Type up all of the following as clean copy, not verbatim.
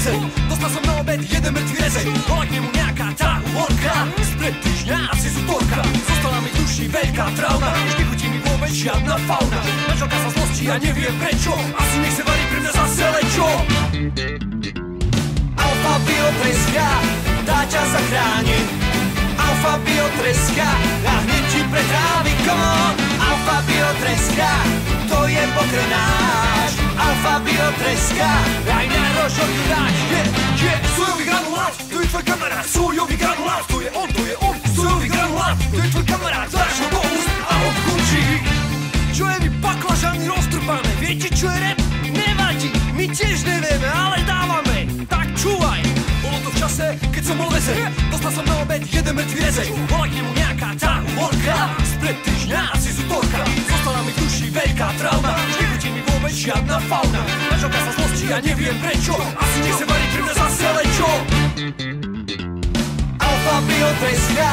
leze. Dostal som na obed jeden mŕtvý rezej. Bola k nemu nejaká tá uhorka spred týždňa, asi z útorka. Zostala mi v duši veľká trauma, už nechutí mi vôbec žiadna fauna. Manželka sa zlostí a neviem prečo, asi nechce variť pre mňa zase lečo. Alfa Bio treská, tá ťa zachráni. Alfa Bio treská a hneď ti pretrávi, come on. Alfa Bio treská, to je pokrm náš. Alfa Bio treská, aj na rožok ju dáš. Sojový granulát, to je tvoj kamarát. Sojový granulát, to je on. Sojový granulát, to je tvoj kamarát. Dáš ho do úst a on končí. Čo je mi baklažany roztrpané, viete čo je rap? Nevadí, my tiež nevieme, ale dávame. Tak čúvaj. Bolo to v čase, keď som bol väzeň. Dostal som na obed jeden mŕtvý rezej. Bola k nemu nejaká tá uhorka spred týždňa, asi z útorka. Zostala mi v duši veľká trauma, už nechutí mi vôbec žiadna fauna. Manželka sa zlostí a neviem prečo, asi nechce variť pre mňa zase lečo. Alfa Bio treská,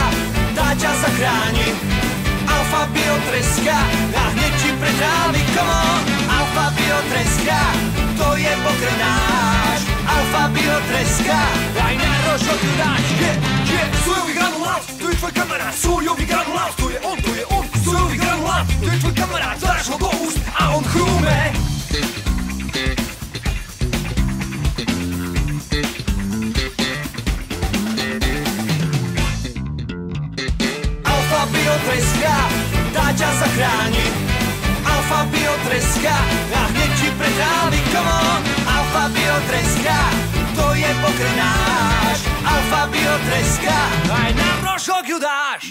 tá ťa zachráni. Alfa Bio treská a hneď ti pretrávi, come on. Alfa Bio treská, to je pokrm náš. Alfa Bio treská, aj na rožok ju dáš. Sojový granulát, to je tvoj kamarát. Sojový granulát, to je on. Sojový granulát, to je tvoj kamarát. Dáš ho do úst a on chrúme. Alfa Bio treská, tá ťa zachráni. Alfa Bio treská a hneď ti pretrávi, come on. Alfa Bio treská, to je pokrm náš. Alfa Bio treská, aj na rožok ju dáš.